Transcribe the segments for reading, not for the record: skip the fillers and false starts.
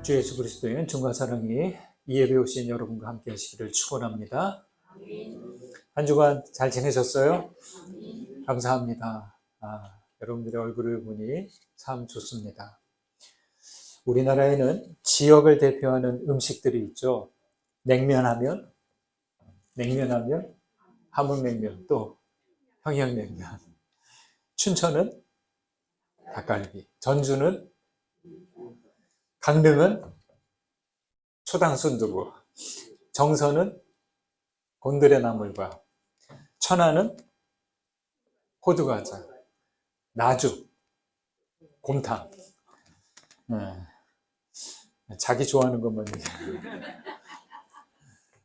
주 예수 그리스도의 은총과 사랑이 이 예배 오신 여러분과 함께 하시기를 축원합니다. 한 주간 잘 지내셨어요? 감사합니다. 여러분들의 얼굴을 보니 참 좋습니다. 우리나라에는 지역을 대표하는 음식들이 있죠. 냉면하면 함흥냉면, 또 평양냉면. 춘천은 닭갈비, 전주는, 강릉은 초당순두부, 정선은 곤드레 나물과, 천안은 호두과자, 나주, 곰탕. 자기 좋아하는 것만 얘기해요.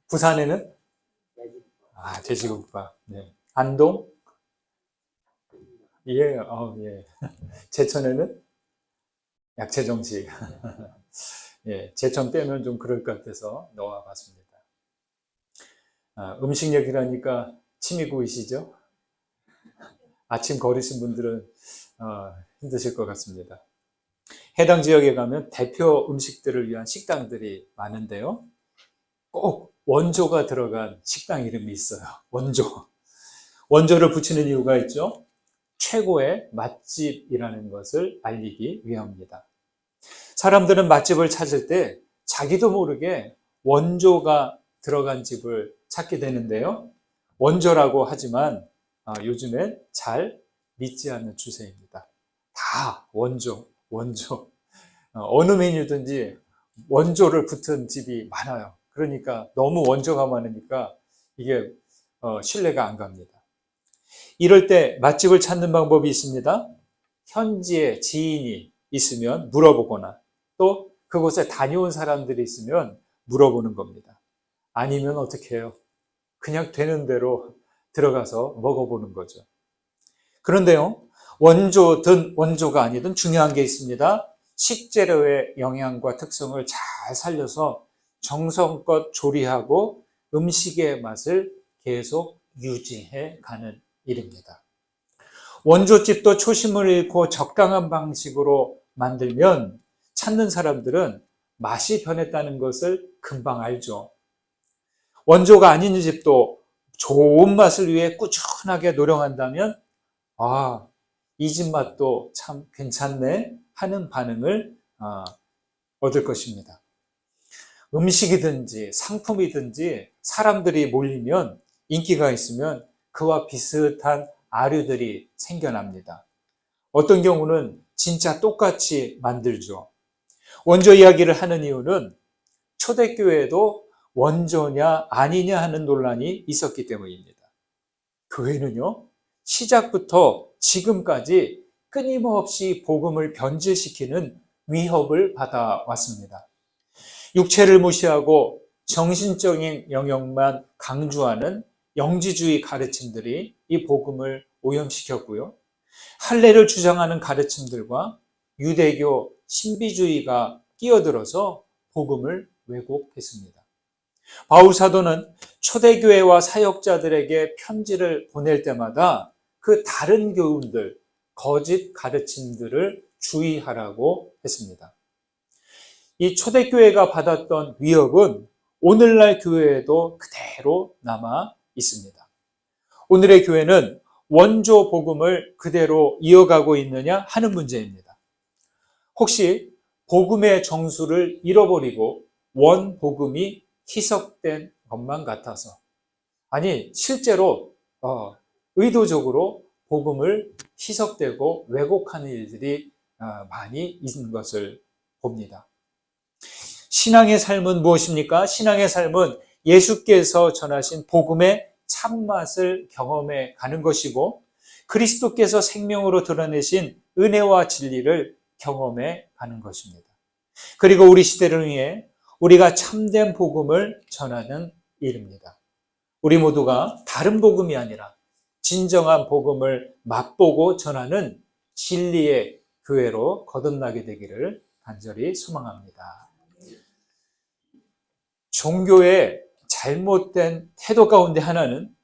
부산에는 돼지국밥. 네. 안동, 예. 제천에는 약채정식. 예, 제천 빼면 좀 그럴 것 같아서 넣어봤습니다. 음식 얘기라니까 침이 고이시죠? 아침 걸으신 분들은 힘드실 것 같습니다. 해당 지역에 가면 대표 음식들을 위한 식당들이 많은데요. 꼭 원조가 들어간 식당 이름이 있어요. 원조를 붙이는 이유가 있죠. 최고의 맛집이라는 것을 알리기 위함입니다. 사람들은 맛집을 찾을 때 자기도 모르게 원조가 들어간 집을 찾게 되는데요. 원조라고 하지만 요즘엔 잘 믿지 않는 추세입니다. 다 원조. 어느 메뉴든지 원조를 붙은 집이 많아요. 그러니까 너무 원조가 많으니까 이게 신뢰가 안 갑니다. 이럴 때 맛집을 찾는 방법이 있습니다. 현지에 지인이 있으면 물어보거나 또 그곳에 다녀온 사람들이 있으면 물어보는 겁니다. 아니면 어떻게 해요? 그냥 되는 대로 들어가서 먹어보는 거죠. 그런데요, 원조든 원조가 아니든 중요한 게 있습니다. 식재료의 영양과 특성을 잘 살려서 정성껏 조리하고 음식의 맛을 계속 유지해 가는 일입니다. 원조집도 초심을 잃고 적당한 방식으로 만들면 찾는 사람들은 맛이 변했다는 것을 금방 알죠. 원조가 아닌 집도 좋은 맛을 위해 꾸준하게 노력한다면 이 집 맛도 참 괜찮네 하는 반응을 얻을 것입니다. 음식이든지 상품이든지 사람들이 몰리면 인기가 있으면 그와 비슷한 아류들이 생겨납니다. 어떤 경우는 진짜 똑같이 만들죠. 원조 이야기를 하는 이유는 초대교회에도 원조냐 아니냐 하는 논란이 있었기 때문입니다. 교회는요, 시작부터 지금까지 끊임없이 복음을 변질시키는 위협을 받아왔습니다. 육체를 무시하고 정신적인 영역만 강조하는 영지주의 가르침들이 이 복음을 오염시켰고요. 할례를 주장하는 가르침들과 유대교 신비주의가 끼어들어서 복음을 왜곡했습니다. 바울 사도는 초대교회와 사역자들에게 편지를 보낼 때마다 그 다른 교훈들, 거짓 가르침들을 주의하라고 했습니다. 이 초대교회가 받았던 위협은 오늘날 교회에도 그대로 남아 있습니다. 오늘의 교회는 원조 복음을 그대로 이어가고 있느냐 하는 문제입니다. 혹시 복음의 정수를 잃어버리고 원 복음이 희석된 것만 같아서, 실제로 의도적으로 복음을 희석되고 왜곡하는 일들이 많이 있는 것을 봅니다. 신앙의 삶은 무엇입니까? 신앙의 삶은 예수께서 전하신 복음의 참맛을 경험해 가는 것이고 그리스도께서 생명으로 드러내신 은혜와 진리를 경험해 가는 것입니다. 그리고 우리 시대를 위해 우리가 참된 복음을 전하는 일입니다. 우리 모두가 다른 복음이 아니라 진정한 복음을 맛보고 전하는 진리의 교회로 거듭나게 되기를 간절히 소망합니다. 종교의 잘못된 태도 가운데 하나는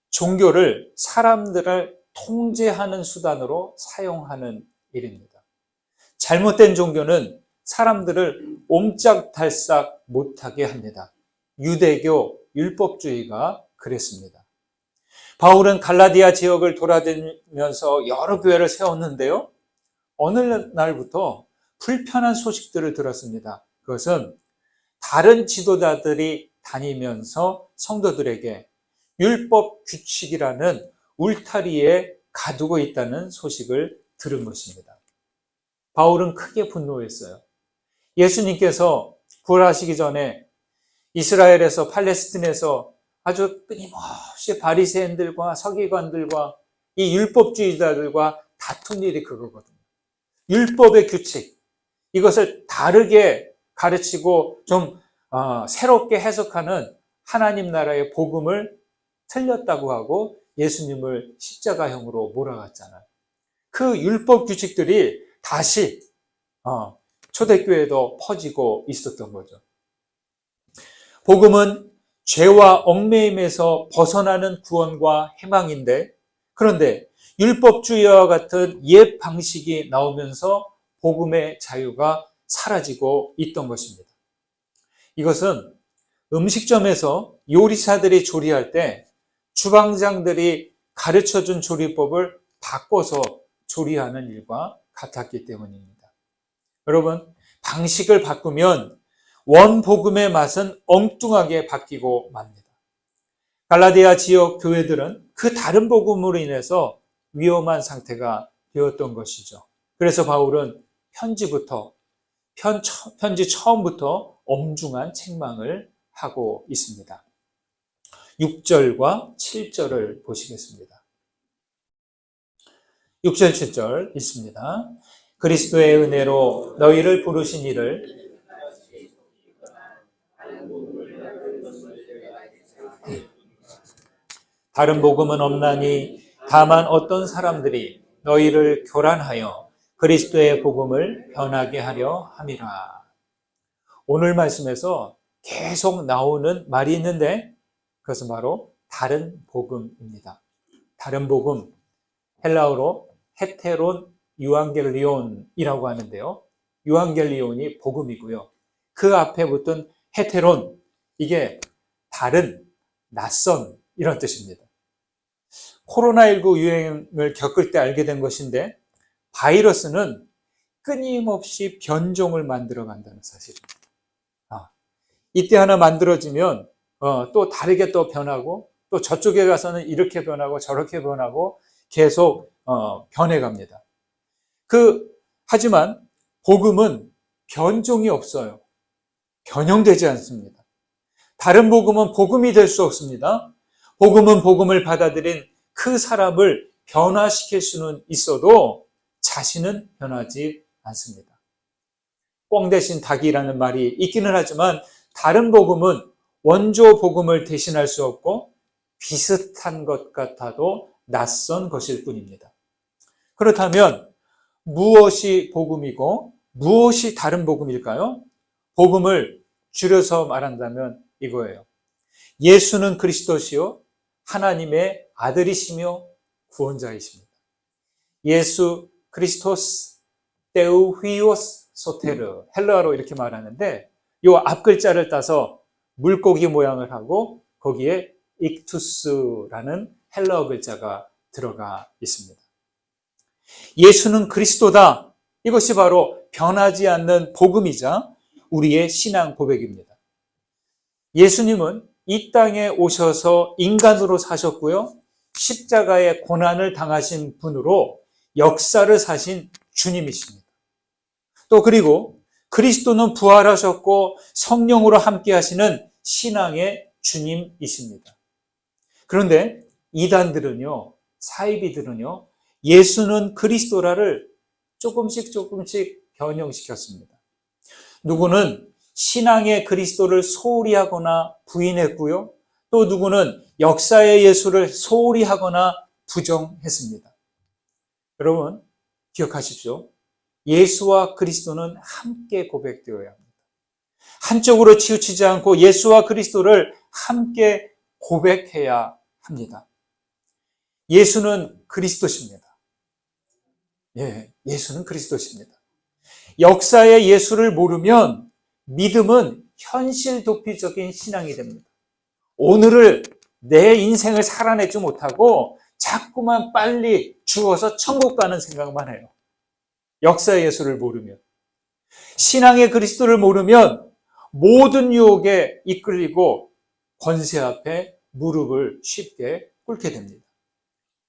종교를 사람들을 통제하는 수단으로 사용하는 일입니다. 잘못된 종교는 사람들을 옴짝달싹 못하게 합니다. 유대교 율법주의가 그랬습니다. 바울은 갈라디아 지역을 돌아다니면서 여러 교회를 세웠는데요. 어느 날부터 불편한 소식들을 들었습니다. 그것은 다른 지도자들이 다니면서 성도들에게 율법 규칙이라는 울타리에 가두고 있다는 소식을 들은 것입니다. 바울은 크게 분노했어요. 예수님께서 부활하시기 전에 이스라엘에서 팔레스틴에서 아주 끊임없이 바리새인들과 서기관들과 이 율법주의자들과 다툰 일이 그거거든요. 율법의 규칙, 이것을 다르게 가르치고 좀 새롭게 해석하는 하나님 나라의 복음을 틀렸다고 하고 예수님을 십자가형으로 몰아갔잖아요. 그 율법 규칙들이 다시 초대교회에도 퍼지고 있었던 거죠. 복음은 죄와 얽매임에서 벗어나는 구원과 희망인데, 그런데 율법주의와 같은 옛 방식이 나오면서 복음의 자유가 사라지고 있던 것입니다. 이것은 음식점에서 요리사들이 조리할 때 주방장들이 가르쳐준 조리법을 바꿔서 조리하는 일과 같았기 때문입니다. 여러분, 방식을 바꾸면 원복음의 맛은 엉뚱하게 바뀌고 맙니다. 갈라디아 지역 교회들은 그 다른 복음으로 인해서 위험한 상태가 되었던 것이죠. 그래서 바울은 편지 처음부터 엄중한 책망을 하고 있습니다. 6절과 7절을 보시겠습니다. 6절, 7절 있습니다. 그리스도의 은혜로 너희를 부르신 이를 다른 복음은 없나니 다만 어떤 사람들이 너희를 교란하여 그리스도의 복음을 변하게 하려 함이라. 오늘 말씀에서 계속 나오는 말이 있는데 그것은 바로 다른 복음입니다. 다른 복음, 헬라어로 헤테론 유앙겔리온이라고 하는데요. 유앙겔리온이 복음이고요. 그 앞에 붙은 헤테론, 이게 다른, 낯선 이런 뜻입니다. 코로나19 유행을 겪을 때 알게 된 것인데 바이러스는 끊임없이 변종을 만들어 간다는 사실입니다. 이때 하나 만들어지면 또 다르게 또 변하고 또 저쪽에 가서는 이렇게 변하고 저렇게 변하고 계속 변해갑니다. 하지만 복음은 변종이 없어요. 변형되지 않습니다. 다른 복음은 복음이 될 수 없습니다. 복음은 복음을 받아들인 그 사람을 변화시킬 수는 있어도 자신은 변하지 않습니다. 꽁 대신 닭이라는 말이 있기는 하지만 다른 복음은 원조 복음을 대신할 수 없고 비슷한 것 같아도 낯선 것일 뿐입니다. 그렇다면 무엇이 복음이고 무엇이 다른 복음일까요? 복음을 줄여서 말한다면 이거예요. 예수는 그리스도시요 하나님의 아들이시며 구원자이십니다. 예수 크리스토스 테우휘오스 소테르, 헬라어로 이렇게 말하는데 이 앞글자를 따서 물고기 모양을 하고 거기에 익투스라는 헬라어 글자가 들어가 있습니다. 예수는 그리스도다. 이것이 바로 변하지 않는 복음이자 우리의 신앙 고백입니다. 예수님은 이 땅에 오셔서 인간으로 사셨고요. 십자가의 고난을 당하신 분으로 역사를 사신 주님이십니다. 또 그리고 그리스도는 부활하셨고 성령으로 함께 하시는 신앙의 주님이십니다. 그런데 이단들은요, 사이비들은요, 예수는 그리스도라를 조금씩 변형시켰습니다. 누구는 신앙의 그리스도를 소홀히 하거나 부인했고요. 또 누구는 역사의 예수를 소홀히 하거나 부정했습니다. 여러분, 기억하십시오. 예수와 그리스도는 함께 고백되어야 합니다. 한쪽으로 치우치지 않고 예수와 그리스도를 함께 고백해야 합니다. 예수는 그리스도십니다. 예수는 그리스도십니다. 역사의 예수를 모르면 믿음은 현실 도피적인 신앙이 됩니다. 오늘을 내 인생을 살아내지 못하고 자꾸만 빨리 죽어서 천국 가는 생각만 해요. 역사의 예수를 모르면. 신앙의 그리스도를 모르면 모든 유혹에 이끌리고 권세 앞에 무릎을 쉽게 꿇게 됩니다.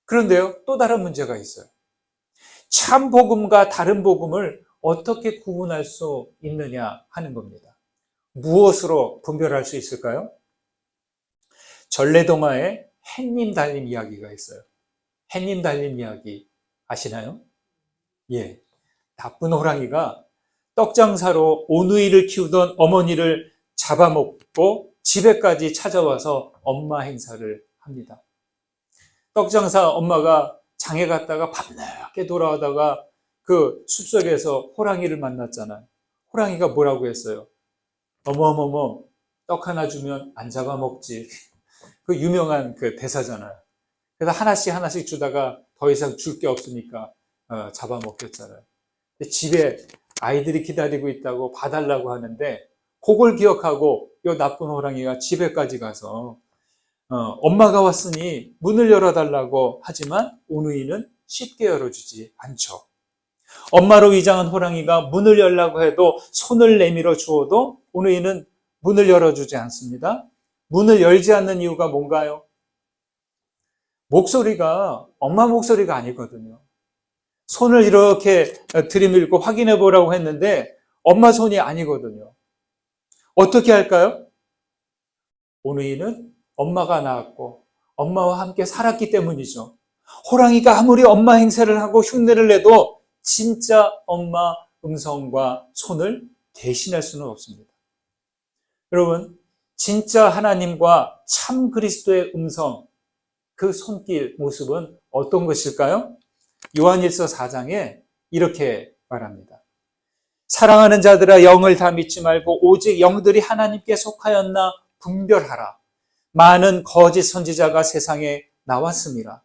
그런데요, 또 다른 문제가 있어요. 참 복음과 다른 복음을 어떻게 구분할 수 있느냐 하는 겁니다. 무엇으로 분별할 수 있을까요? 전래동화에 햇님 달님 이야기가 있어요. 햇님 달님 이야기 아시나요? 예. 나쁜 호랑이가 떡장사로 오누이를 키우던 어머니를 잡아먹고 집에까지 찾아와서 엄마 행사를 합니다. 떡장사 엄마가 장에 갔다가 밤늦게 돌아오다가 그 숲속에서 호랑이를 만났잖아요. 호랑이가 뭐라고 했어요? 어머머머, 떡 하나 주면 안 잡아먹지. 그 유명한 그 대사잖아요. 그래서 하나씩 주다가 더 이상 줄 게 없으니까 잡아먹겠잖아요. 근데 집에 아이들이 기다리고 있다고 봐달라고 하는데 그걸 기억하고 이 나쁜 호랑이가 집에까지 가서 엄마가 왔으니 문을 열어달라고 하지만 오누이는 쉽게 열어주지 않죠. 엄마로 위장한 호랑이가 문을 열라고 해도 손을 내밀어 주어도 오누이는 문을 열어주지 않습니다. 문을 열지 않는 이유가 뭔가요? 목소리가 엄마 목소리가 아니거든요. 손을 이렇게 들이밀고 확인해 보라고 했는데 엄마 손이 아니거든요. 어떻게 할까요? 오누이는 엄마가 낳았고 엄마와 함께 살았기 때문이죠. 호랑이가 아무리 엄마 행세를 하고 흉내를 내도 진짜 엄마 음성과 손을 대신할 수는 없습니다. 여러분, 진짜 하나님과 참 그리스도의 음성, 그 손길 모습은 어떤 것일까요? 요한일서 4장에 이렇게 말합니다. 사랑하는 자들아, 영을 다 믿지 말고 오직 영들이 하나님께 속하였나 분별하라. 많은 거짓 선지자가 세상에 나왔습니다.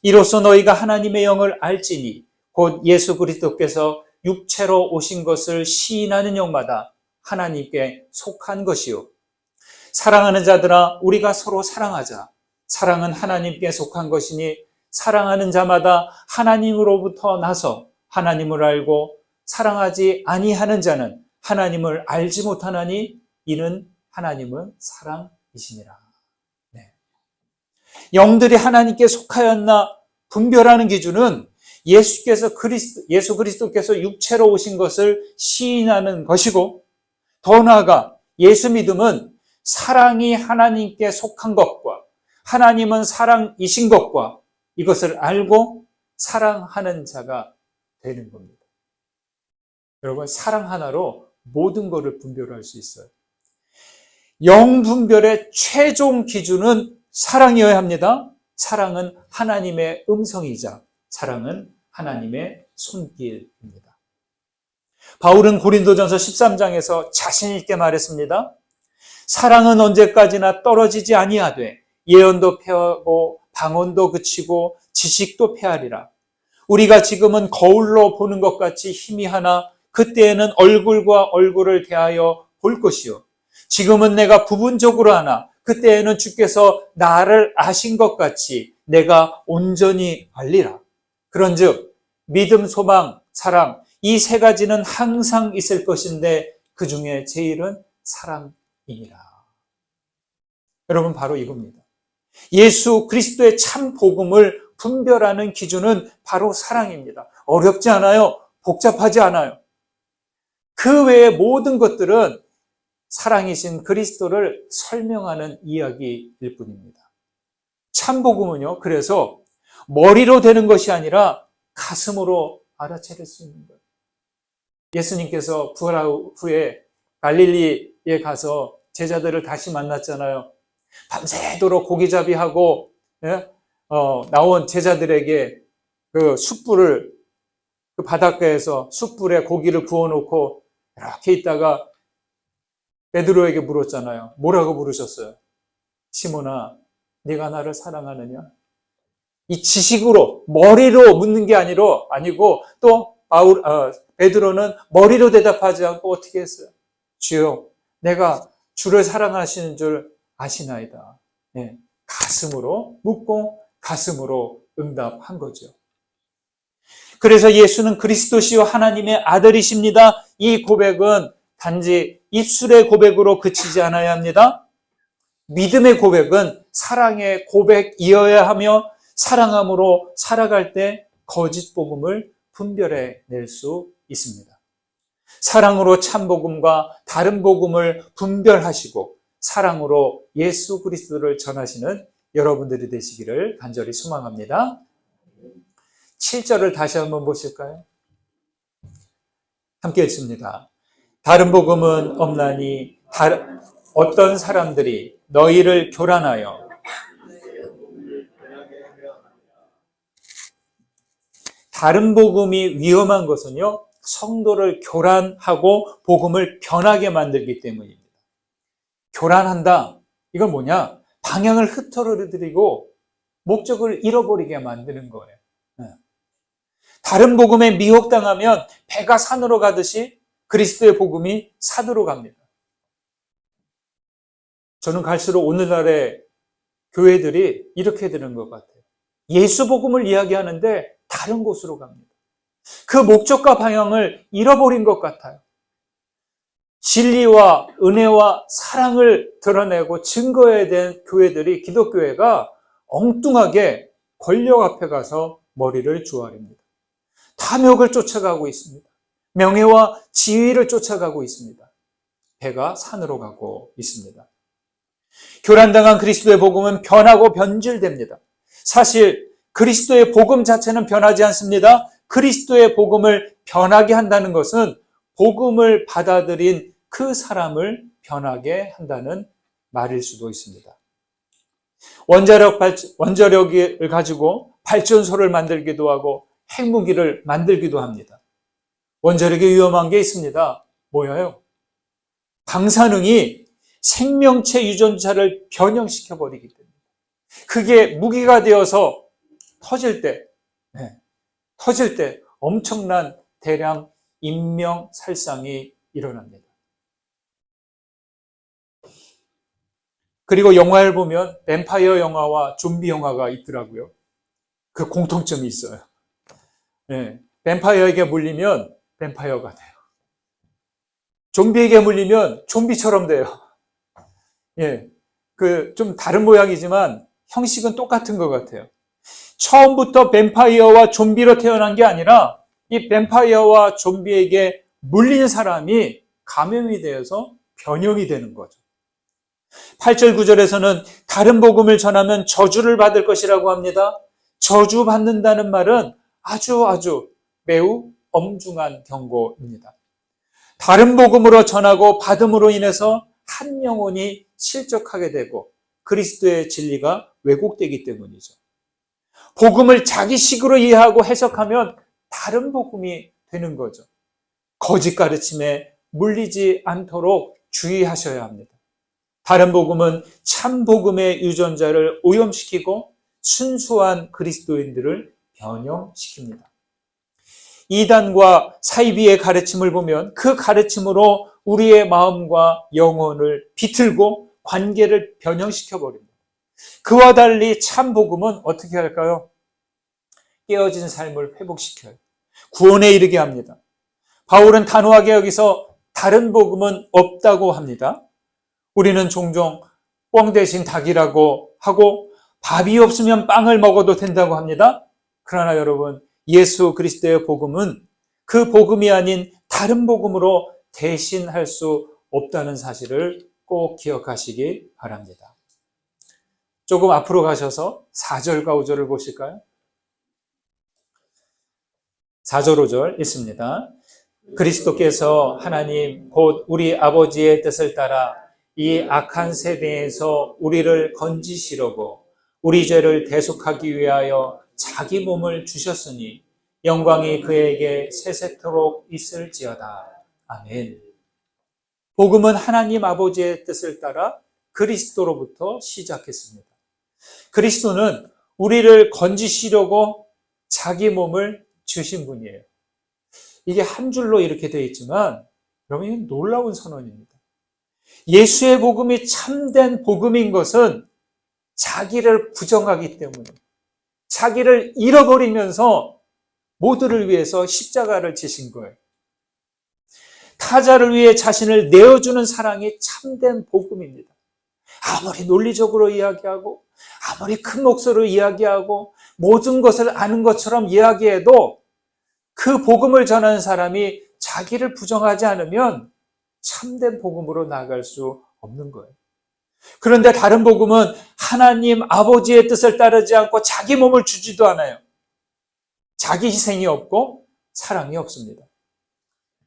이로써 너희가 하나님의 영을 알지니 곧 예수 그리스도께서 육체로 오신 것을 시인하는 영마다 하나님께 속한 것이요. 사랑하는 자들아, 우리가 서로 사랑하자. 사랑은 하나님께 속한 것이니 사랑하는 자마다 하나님으로부터 나서 하나님을 알고 사랑하지 아니하는 자는 하나님을 알지 못하나니 이는 하나님은 사랑이시니라. 네. 영들이 하나님께 속하였나 분별하는 기준은 예수 그리스도께서 육체로 오신 것을 시인하는 것이고, 더 나아가 예수 믿음은 사랑이 하나님께 속한 것과 하나님은 사랑이신 것과 이것을 알고 사랑하는 자가 되는 겁니다. 여러분, 사랑 하나로 모든 것을 분별할 수 있어요. 영 분별의 최종 기준은 사랑이어야 합니다. 사랑은 하나님의 음성이자 사랑은 하나님의 손길입니다. 바울은 고린도전서 13장에서 자신 있게 말했습니다. 사랑은 언제까지나 떨어지지 아니하되 예언도 패하고 방언도 그치고 지식도 패하리라. 우리가 지금은 거울로 보는 것 같이 희미하나 그때에는 얼굴과 얼굴을 대하여 볼 것이요. 지금은 내가 부분적으로 하나 그때에는 주께서 나를 아신 것 같이 내가 온전히 알리라. 그런즉 믿음, 소망, 사랑 이 세 가지는 항상 있을 것인데 그 중에 제일은 사랑이니라. 여러분, 바로 이겁니다. 예수 그리스도의 참 복음을 분별하는 기준은 바로 사랑입니다. 어렵지 않아요. 복잡하지 않아요. 그 외의 모든 것들은 사랑이신 그리스도를 설명하는 이야기일 뿐입니다. 참 복음은요, 그래서 머리로 되는 것이 아니라 가슴으로 알아차릴 수 있는 거예요. 예수님께서 부활 후에 갈릴리에 가서 제자들을 다시 만났잖아요. 밤새도록 고기잡이하고 나온 제자들에게 그 숯불을 그 바닷가에서 숯불에 고기를 구워놓고 이렇게 있다가 베드로에게 물었잖아요. 뭐라고 물으셨어요? 시몬아, 네가 나를 사랑하느냐? 이 지식으로 머리로 묻는 게 아니고 또 베드로는 머리로 대답하지 않고 어떻게 했어요? 주여, 내가 주를 사랑하시는 줄 아시나이다. 네, 가슴으로 묻고 가슴으로 응답한 거죠. 그래서 예수는 그리스도시요 하나님의 아들이십니다. 이 고백은 단지 입술의 고백으로 그치지 않아야 합니다. 믿음의 고백은 사랑의 고백이어야 하며 사랑함으로 살아갈 때 거짓 복음을 분별해 낼 수 있습니다. 사랑으로 참 복음과 다른 복음을 분별하시고 사랑으로 예수 그리스도를 전하시는 여러분들이 되시기를 간절히 소망합니다. 7절을 다시 한번 보실까요? 함께 읽습니다. 다른 복음은 없나니 어떤 사람들이 너희를 교란하여 다른 복음이 위험한 것은요, 성도를 교란하고 복음을 변하게 만들기 때문입니다. 교란한다. 이건 뭐냐? 방향을 흐트러뜨리고 목적을 잃어버리게 만드는 거예요. 다른 복음에 미혹당하면 배가 산으로 가듯이 그리스도의 복음이 산으로 갑니다. 저는 갈수록 오늘날의 교회들이 이렇게 되는 것 같아요. 예수 복음을 이야기하는데 다른 곳으로 갑니다. 그 목적과 방향을 잃어버린 것 같아요. 진리와 은혜와 사랑을 드러내고 증거해야 된 교회들이, 기독교회가 엉뚱하게 권력 앞에 가서 머리를 조아립니다. 탐욕을 쫓아가고 있습니다. 명예와 지위를 쫓아가고 있습니다. 배가 산으로 가고 있습니다. 교란당한 그리스도의 복음은 변하고 변질됩니다. 사실 그리스도의 복음 자체는 변하지 않습니다. 그리스도의 복음을 변하게 한다는 것은 복음을 받아들인 그 사람을 변하게 한다는 말일 수도 있습니다. 원자력을 가지고 발전소를 만들기도 하고 핵무기를 만들기도 합니다. 원자력이 위험한 게 있습니다. 뭐예요? 방사능이 생명체 유전자를 변형시켜버리기 때문에 그게 무기가 되어서 터질 때 엄청난 대량 인명살상이 일어납니다. 그리고 영화를 보면 뱀파이어 영화와 좀비 영화가 있더라고요. 그 공통점이 있어요. 뱀파이어에게 물리면 뱀파이어가 돼요. 좀비에게 물리면 좀비처럼 돼요. 좀 다른 모양이지만 형식은 똑같은 것 같아요. 처음부터 뱀파이어와 좀비로 태어난 게 아니라 이 뱀파이어와 좀비에게 물린 사람이 감염이 되어서 변형이 되는 거죠. 8절 9절에서는 다른 복음을 전하면 저주를 받을 것이라고 합니다. 저주받는다는 말은 아주 매우 엄중한 경고입니다. 다른 복음으로 전하고 받음으로 인해서 한 영혼이 실족하게 되고 그리스도의 진리가 왜곡되기 때문이죠. 복음을 자기식으로 이해하고 해석하면 다른 복음이 되는 거죠. 거짓 가르침에 물리지 않도록 주의하셔야 합니다. 다른 복음은 참 복음의 유전자를 오염시키고 순수한 그리스도인들을 변형시킵니다. 이단과 사이비의 가르침을 보면 그 가르침으로 우리의 마음과 영혼을 비틀고 관계를 변형시켜버립니다. 그와 달리 참 복음은 어떻게 할까요? 깨어진 삶을 회복시켜요. 구원에 이르게 합니다. 바울은 단호하게 여기서 다른 복음은 없다고 합니다. 우리는 종종 뻥 대신 닭이라고 하고 밥이 없으면 빵을 먹어도 된다고 합니다. 그러나 여러분, 예수 그리스도의 복음은 그 복음이 아닌 다른 복음으로 대신할 수 없다는 사실을 꼭 기억하시기 바랍니다. 조금 앞으로 가셔서 4절과 5절을 보실까요? 4절 5절 읽습니다. 그리스도께서 하나님 곧 우리 아버지의 뜻을 따라 이 악한 세대에서 우리를 건지시려고 우리 죄를 대속하기 위하여 자기 몸을 주셨으니 영광이 그에게 세세토록 있을지어다. 아멘. 복음은 하나님 아버지의 뜻을 따라 그리스도로부터 시작했습니다. 그리스도는 우리를 건지시려고 자기 몸을 주신 분이에요. 이게 한 줄로 이렇게 되어 있지만 여러분, 이건 놀라운 선언입니다. 예수의 복음이 참된 복음인 것은 자기를 부정하기 때문에, 자기를 잃어버리면서 모두를 위해서 십자가를 지신 거예요. 타자를 위해 자신을 내어주는 사랑이 참된 복음입니다. 아무리 논리적으로 이야기하고, 아무리 큰 목소리로 이야기하고, 모든 것을 아는 것처럼 이야기해도 그 복음을 전하는 사람이 자기를 부정하지 않으면 참된 복음으로 나아갈 수 없는 거예요. 그런데 다른 복음은 하나님 아버지의 뜻을 따르지 않고 자기 몸을 주지도 않아요. 자기 희생이 없고 사랑이 없습니다.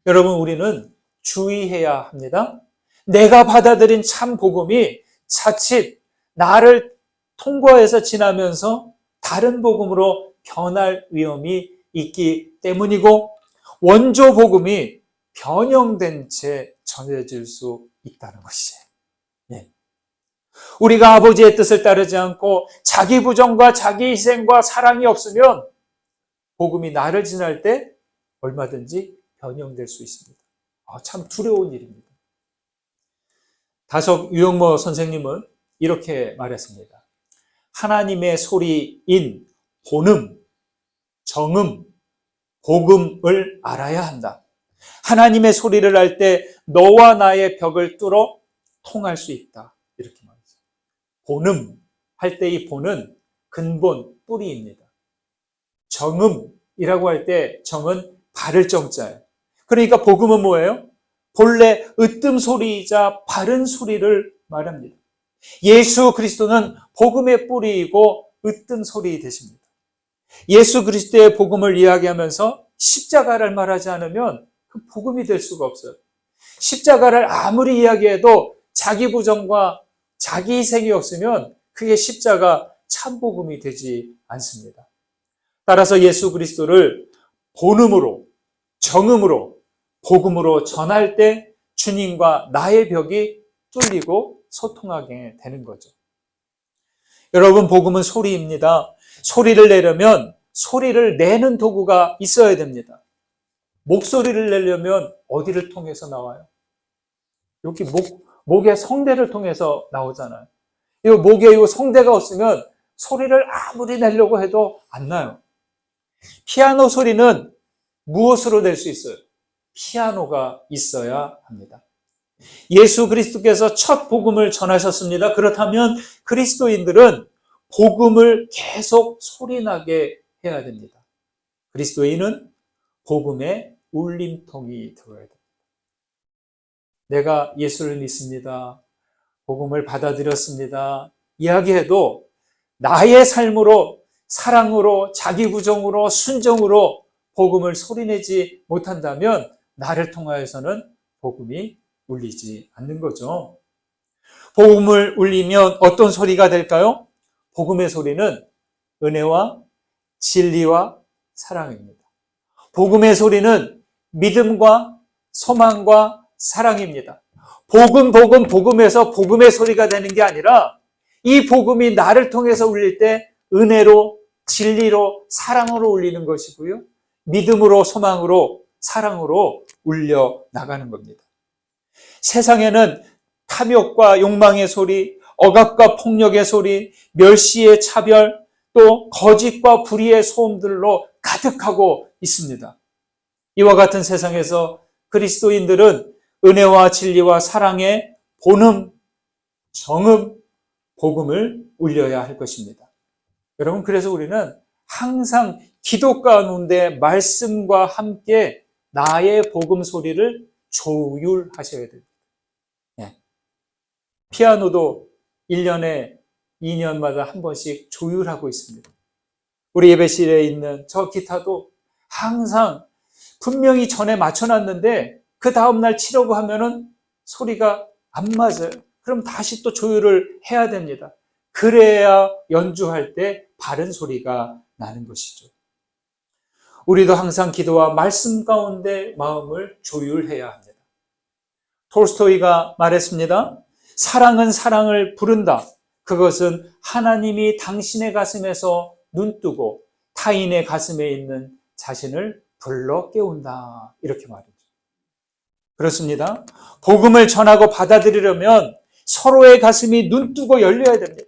여러분, 우리는 주의해야 합니다. 내가 받아들인 참 복음이 자칫 나를 통과해서 지나면서 다른 복음으로 변할 위험이 있기 때문이고, 원조 복음이 변형된 채 전해질 수 있다는 것이에요. 네. 우리가 아버지의 뜻을 따르지 않고 자기 부정과 자기 희생과 사랑이 없으면 복음이 나를 지날 때 얼마든지 변형될 수 있습니다. 참 두려운 일입니다. 다석 유영모 선생님은 이렇게 말했습니다. 하나님의 소리인 본음, 정음, 복음을 알아야 한다. 하나님의 소리를 할 때 너와 나의 벽을 뚫어 통할 수 있다. 이렇게 말했어요. 본음 할 때 이 본은 근본, 뿌리입니다. 정음이라고 할 때 정은 바를 정자예요. 그러니까 복음은 뭐예요? 본래 으뜸소리이자 바른 소리를 말합니다. 예수 그리스도는 복음의 뿌리이고 으뜸소리 되십니다. 예수 그리스도의 복음을 이야기하면서 십자가를 말하지 않으면 그 복음이 될 수가 없어요. 십자가를 아무리 이야기해도 자기 부정과 자기 희생이 없으면 그게 십자가 참 복음이 되지 않습니다. 따라서 예수 그리스도를 본음으로, 정음으로, 복음으로 전할 때 주님과 나의 벽이 뚫리고 소통하게 되는 거죠. 여러분, 복음은 소리입니다. 소리를 내려면 소리를 내는 도구가 있어야 됩니다. 목소리를 내려면 어디를 통해서 나와요? 여기 목의 성대를 통해서 나오잖아요. 이 목에 이 성대가 없으면 소리를 아무리 내려고 해도 안 나요. 피아노 소리는 무엇으로 낼 수 있어요? 피아노가 있어야 합니다. 예수 그리스도께서 첫 복음을 전하셨습니다. 그렇다면 그리스도인들은 복음을 계속 소리나게 해야 됩니다. 그리스도인은 복음의 울림통이 되어야 됩니다. 내가 예수를 믿습니다. 복음을 받아들였습니다. 이야기해도 나의 삶으로, 사랑으로, 자기 부정으로, 순정으로 복음을 소리내지 못한다면 나를 통하여서는 복음이 울리지 않는 거죠. 복음을 울리면 어떤 소리가 될까요? 복음의 소리는 은혜와 진리와 사랑입니다. 복음의 소리는 믿음과 소망과 사랑입니다. 복음에서 복음의 소리가 되는 게 아니라 이 복음이 나를 통해서 울릴 때 은혜로, 진리로, 사랑으로 울리는 것이고요. 믿음으로, 소망으로, 사랑으로 울려 나가는 겁니다. 세상에는 탐욕과 욕망의 소리, 억압과 폭력의 소리, 멸시의 차별, 또 거짓과 불의의 소음들로 가득하고 있습니다. 이와 같은 세상에서 그리스도인들은 은혜와 진리와 사랑의 본음, 정음, 복음을 울려야 할 것입니다. 여러분, 그래서 우리는 항상 기도 가운데 말씀과 함께 나의 복음 소리를 조율하셔야 됩니다. 피아노도 1년에 2년마다 한 번씩 조율하고 있습니다. 우리 예배실에 있는 저 기타도 항상 분명히 전에 맞춰놨는데 그 다음날 치려고 하면은 소리가 안 맞아요. 그럼 다시 또 조율을 해야 됩니다. 그래야 연주할 때 바른 소리가 나는 것이죠. 우리도 항상 기도와 말씀 가운데 마음을 조율해야 합니다. 톨스토이가 말했습니다. 사랑은 사랑을 부른다. 그것은 하나님이 당신의 가슴에서 눈뜨고 타인의 가슴에 있는 자신을 불러 깨운다. 이렇게 말이죠. 그렇습니다. 복음을 전하고 받아들이려면 서로의 가슴이 눈뜨고 열려야 됩니다.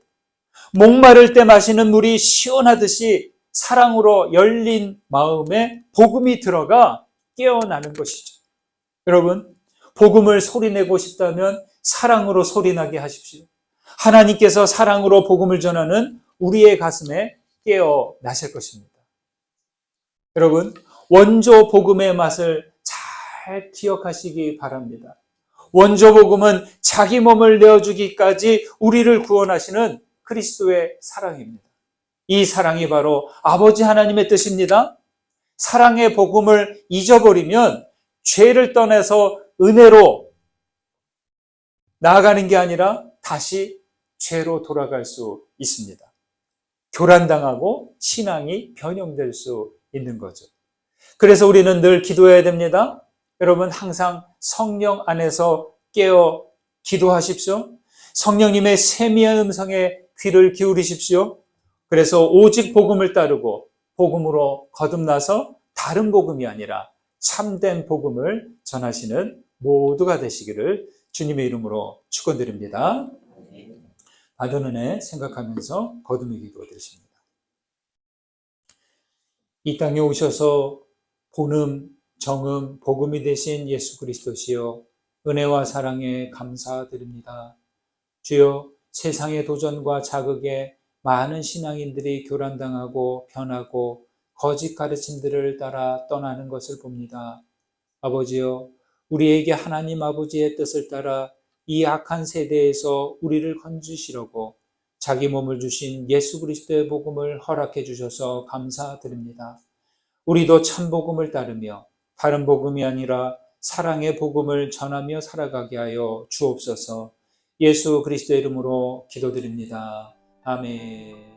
목마를 때 마시는 물이 시원하듯이 사랑으로 열린 마음에 복음이 들어가 깨어나는 것이죠. 여러분, 복음을 소리내고 싶다면 사랑으로 소리나게 하십시오. 하나님께서 사랑으로 복음을 전하는 우리의 가슴에 깨어나실 것입니다. 여러분, 원조 복음의 맛을 잘 기억하시기 바랍니다. 원조 복음은 자기 몸을 내어주기까지 우리를 구원하시는 그리스도의 사랑입니다. 이 사랑이 바로 아버지 하나님의 뜻입니다. 사랑의 복음을 잊어버리면 죄를 떠나서 은혜로 나아가는 게 아니라 다시 죄로 돌아갈 수 있습니다. 교란당하고 신앙이 변형될 수 있는 거죠. 그래서 우리는 늘 기도해야 됩니다. 여러분, 항상 성령 안에서 깨어 기도하십시오. 성령님의 세미한 음성에 귀를 기울이십시오. 그래서 오직 복음을 따르고 복음으로 거듭나서 다른 복음이 아니라 참된 복음을 전하시는 모두가 되시기를 주님의 이름으로 축원드립니다. 받은 은혜 생각하면서 거듭의 기도 드리십니다. 이 땅에 오셔서 본음, 정음, 복음이 되신 예수 그리스도시여, 은혜와 사랑에 감사드립니다. 주여, 세상의 도전과 자극에 많은 신앙인들이 교란당하고 변하고 거짓 가르침들을 따라 떠나는 것을 봅니다. 아버지여, 우리에게 하나님 아버지의 뜻을 따라 이 악한 세대에서 우리를 건지시려고 자기 몸을 주신 예수 그리스도의 복음을 허락해 주셔서 감사드립니다. 우리도 참 복음을 따르며 다른 복음이 아니라 사랑의 복음을 전하며 살아가게 하여 주옵소서. 예수 그리스도의 이름으로 기도드립니다. 아멘.